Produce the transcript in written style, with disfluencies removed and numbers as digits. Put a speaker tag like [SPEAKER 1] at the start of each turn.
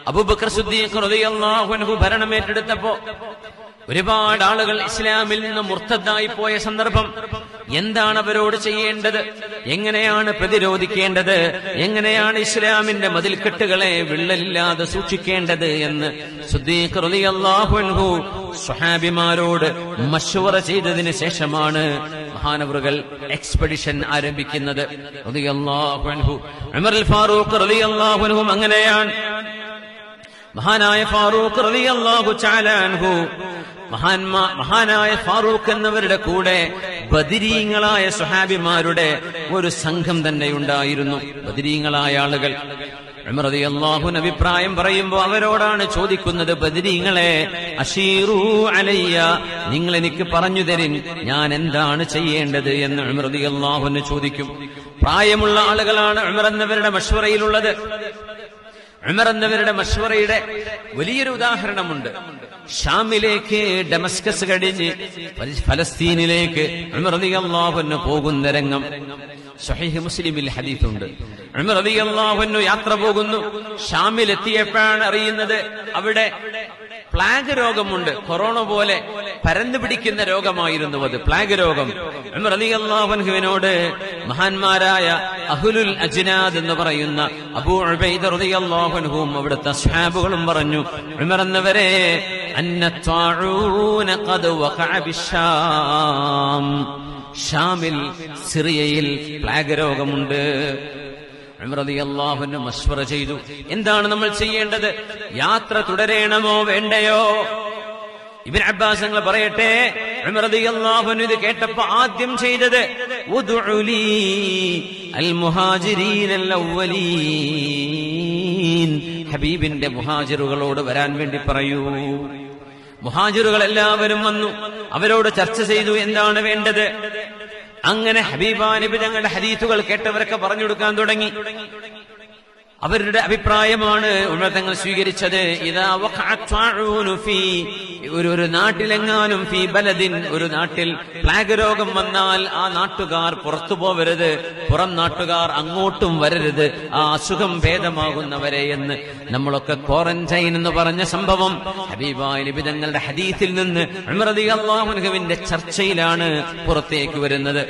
[SPEAKER 1] അബൂബക്കർ സിദ്ദീഖ് റളിയല്ലാഹു അൻഹു ഭരണമേറ്റെടുത്തപ്പോ ഒരുപാട് ആളുകൾ ഇസ്ലാമിൽ നിന്ന് മുർത്തദ്ദായി പോയ സന്ദർഭം. എന്താണ് അവരോട് ചെയ്യേണ്ടത്? എങ്ങനെയാണ് പ്രതിരോധിക്കേണ്ടത്? എങ്ങനെയാണ് ഇസ്ലാമിന്റെ മതിൽക്കെട്ടുകളെ വിള്ളലില്ലാതെ സൂക്ഷിക്കേണ്ടത് എന്ന് സിദ്ദീഖ് റളിയല്ലാഹു അൻഹു സ്വഹാബിമാരോട് മശ്വറ ചെയ്തതിന് ശേഷമാണ് മഹാനവറുകൾ എക്സ്പെഡിഷൻ ആരംഭിക്കുന്നത്. റളിയല്ലാഹു അൻഹു ഉമർ ഫാറൂഖ് റളിയല്ലാഹു അൻഹു അങ്ങനെയാണ്. മഹാനായ ഫാറൂഖ് റളിയല്ലാഹു തആല അൻഹു മഹാനായ ഫാറൂഖ് എന്നവരുടെ കൂടെ ബദരീങ്ങളായ സ്വഹാബിമാരുടെ ഒരു സംഘം തന്നെയുണ്ടായിരുന്നു. ബദരീങ്ങളായ ആളുകൾ. ഉമർ റളിയല്ലാഹു അൻഹു അഭിപ്രായം പറയുമ്പോൾ അവരോടാണ് ചോദിക്കുന്നത്, ബദരീങ്ങളെ, അശീറു അലയ്യ, നിങ്ങൾ എനിക്ക് പറഞ്ഞു തരിൻ, ഞാൻ എന്താണ് ചെയ്യേണ്ടത് എന്ന് ഉമർ റളിയല്ലാഹു അൻഹു ചോദിക്കും. പ്രായമുള്ള ആളുകളാണ് ഉമർ എന്നവരുടെ മശ്വറയിലുള്ളത്. ഉമർ എന്നവരുടെ മശ്വറയുടെ വലിയൊരു ഉദാഹരണമുണ്ട്. ഷാമിലേക്ക് ഡമസ്കസ് കഴിഞ്ഞ് ഫലസ്തീനിലേക്ക് ഉമർ റളിയല്ലാഹു അൻഹു പോകുന്ന രംഗം സ്വഹീഹ് മുസ്ലിമിൽ ഹദീസുണ്ട്. ഉമർ റളിയല്ലാഹു അൻഹു യാത്ര പോകുന്നു. ഷാമിലെത്തിയപ്പോഴാണ് അറിയുന്നത് അവിടെ പ്ലാഗ് രോഗമുണ്ട്. കൊറോണ പോലെ പരന്നു പിടിക്കുന്ന രോഗമായിരുന്നു അത്, പ്ലാഗ് രോഗം. ഉമർ റളിയല്ലാഹു അൻഹുവിനോട് മഹാന്മാരായ അഹ്ലുൽ അജ്നാദ് എന്ന് പറയുന്ന അബൂ ഉബൈദ റളിയല്ലാഹു അൻഹുവും അവിടുത്തെ സ്വഹാബുകളും പറഞ്ഞു, ഉമർ എന്നവരെ, അന്നത്വാഊന ഖദ് വഖഅ ബിശ്ശാം, ഷാമിൽ സിറിയയിൽ പ്ലാഗ് രോഗമുണ്ട്. ഉമർ റളിയല്ലാഹു അൻഹു മശ്വറ ചെയ്തു. എന്താണ് നമ്മൾ ചെയ്യേണ്ടത്? യാത്ര തുടരണമോ വേണ്ടയോ? ഇബ്നു അബ്ബാസ് ഞങ്ങൾ പറയട്ടെ, ഉമർ റളിയല്ലാഹു അൻഹു ഇത് കേട്ടപ്പോൾ ആദ്യം ചെയ്തത്, ഉദ്ഉലി അൽ മുഹാജിരീൻ അൽ അവ്വലീൻ, ഹബീബിന്റെ മുഹാജിറുകളോട് വരാൻ വേണ്ടി പറയൂ. മുഹാജിറുകൾ എല്ലാവരും വന്നു. അവരോട് ചർച്ച ചെയ്തു എന്താണ് വേണ്ടത്. അങ്ങനെ ഹബീബായ നബി തങ്ങളുടെ ഹദീസുകൾ കേട്ടവരൊക്കെ പറഞ്ഞു കൊടുക്കാൻ തുടങ്ങി. അവരുടെ അഭിപ്രായമാണ് ഉമർ തങ്ങൾ സ്വീകരിച്ചത്. ഇദാ വഖഅത് ത്വാഊനു ഫീ, ഒരു നാട്ടിലെങ്ങാനും ഫീ ബലദിൻ, ഒരു നാട്ടിൽ പ്ലാഗ് രോഗം വന്നാൽ ആ നാട്ടുകാർ പുറത്തു പോവരുത്, പുറം നാട്ടുകാർ അങ്ങോട്ടും വരരുത്, ആ അസുഖം ഭേദമാകുന്നവരെ എന്ന്. നമ്മളൊക്കെ ക്വാറന്റൈൻ എന്ന് പറഞ്ഞ സംഭവം ഹബീബായ നബി തങ്ങളുടെ ഹദീസിൽ നിന്ന് ഉമർ റളിയല്ലാഹു അൻഹുവിന്റെ ചർച്ചയിലാണ് പുറത്തേക്ക് വരുന്നത്.